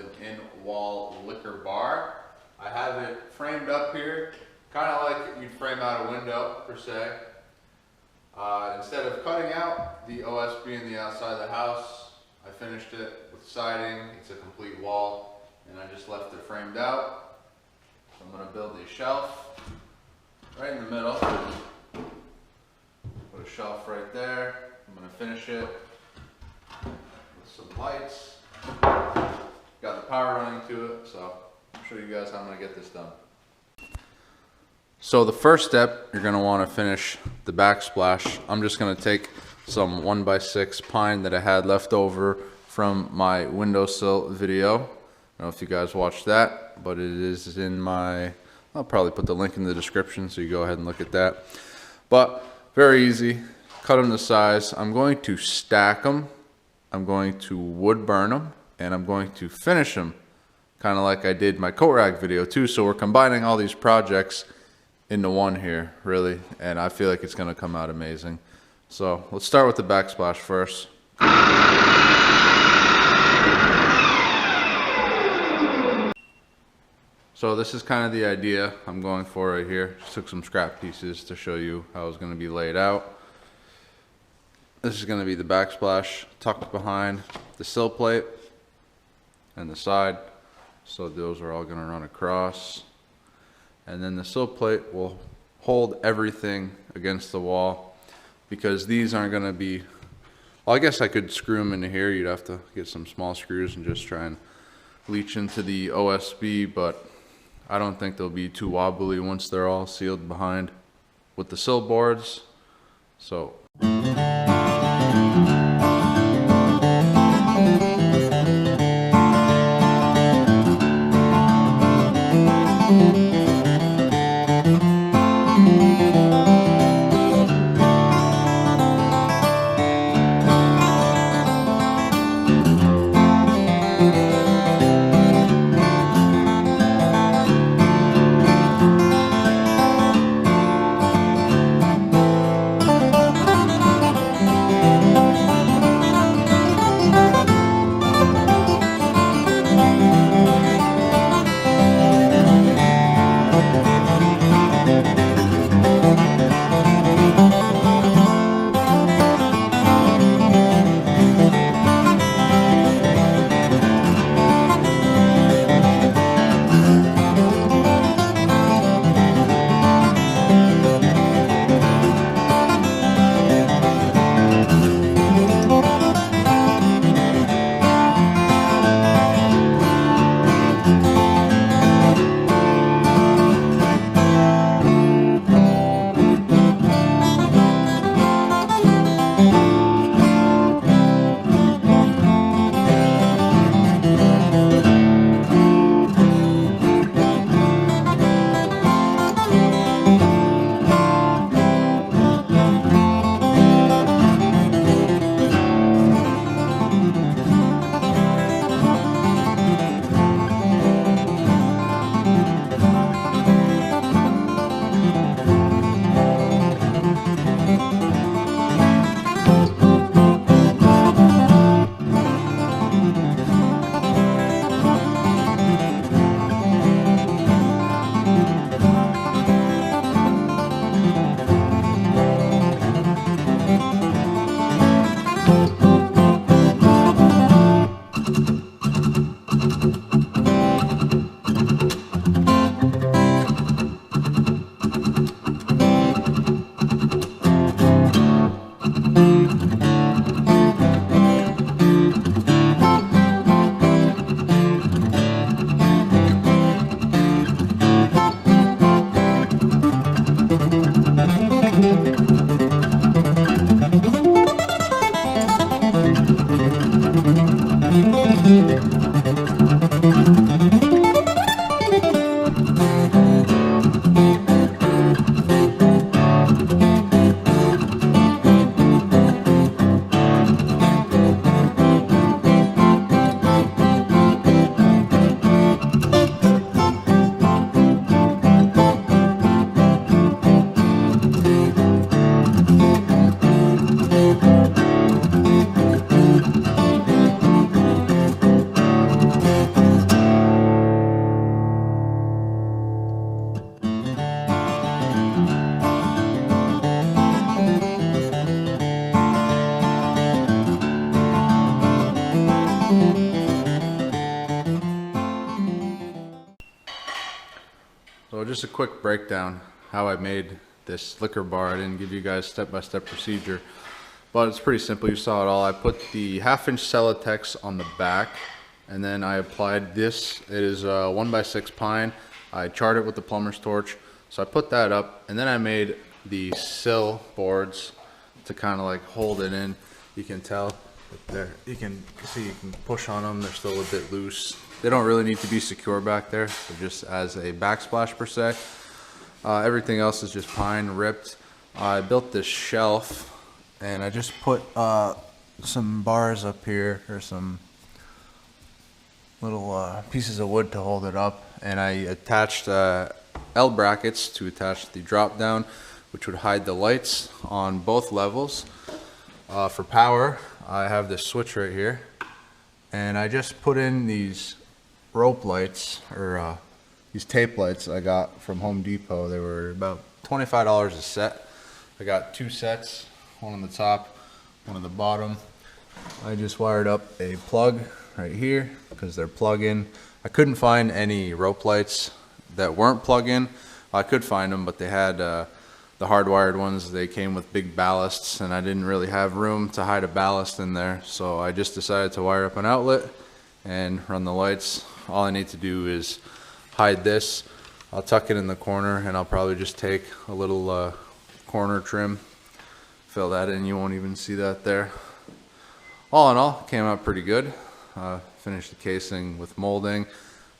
an in-wall liquor bar. I have it framed up here, kind of like you'd frame out a window per se. Instead of cutting out the OSB in the outside of the house, I finished it with siding. It's a complete wall, and I just left it framed out. So I'm going to build a shelf right in the middle. Put a shelf right there. I'm going to finish it with some lights. Got the power running to it, so I'll show you guys how I'm going to get this done. So the first step, you're going to want to finish the backsplash. I'm just going to take some 1x6 pine that I had left over from my windowsill video. I don't know if you guys watched that, but it is in my, I'll probably put the link in the description so you go ahead and look at that. But very easy, cut them to size. I'm going to stack them, I'm going to wood burn them, and I'm going to finish them kind of like I did my coat rack video too. So we're combining all these projects into one here, really, and I feel like it's going to come out amazing. So let's start with the backsplash first. So this is kind of the idea I'm going for right here. Just took some scrap pieces to show you how it's going to be laid out. This is going to be the backsplash tucked behind the sill plate and the side. So those are all going to run across. And then the sill plate will hold everything against the wall, because these aren't going to be, well, I guess I could screw them into here. You'd have to get some small screws and just try and leach into the OSB, but I don't think they'll be too wobbly once they're all sealed behind with the sill boards. So well, just a quick breakdown how I made this liquor bar. I didn't give you guys step-by-step procedure, but it's pretty simple. You saw it all. I put the 1/2-inch Celotex on the back, and then I applied this. It is 1x6 pine. I charred it with the plumber's torch. So I put that up, and then I made the sill boards to kind of like hold it in. You can tell that there, you can see you can push on them. They're still a bit loose. They don't really need to be secure back there. They're just as a backsplash per se. Everything else is just pine ripped. I built this shelf, and I just put some bars up here, or some little pieces of wood to hold it up, and I attached L brackets to attach the drop down, which would hide the lights on both levels. For power, I have this switch right here, and I just put in these rope lights, or these tape lights I got from Home Depot. They were about $25 a set. I got 2 sets, one on the top, one on the bottom. I just wired up a plug right here because they're plug-in. I couldn't find any rope lights that weren't plug-in. I could find them, but they had the hardwired ones. They came with big ballasts, and I didn't really have room to hide a ballast in there, so I just decided to wire up an outlet and run the lights. All I need to do is hide this. I'll tuck it in the corner, and I'll probably just take a little corner trim, fill that in. You won't even see that there. All in all, came out pretty good. Finished the casing with molding.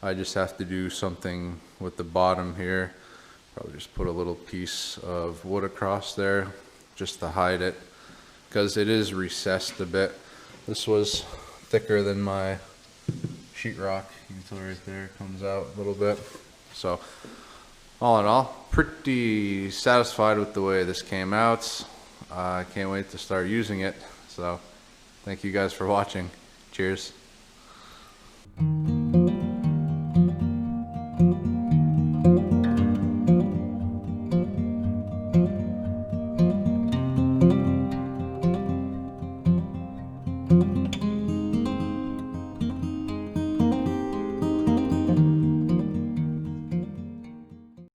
I just have to do something with the bottom here. Probably just put a little piece of wood across there just to hide it, because it is recessed a bit. This was thicker than my sheetrock. You can tell right there, it comes out a little bit. So all in all, pretty satisfied with the way this came out. I can't wait to start using it. So thank you guys for watching. Cheers.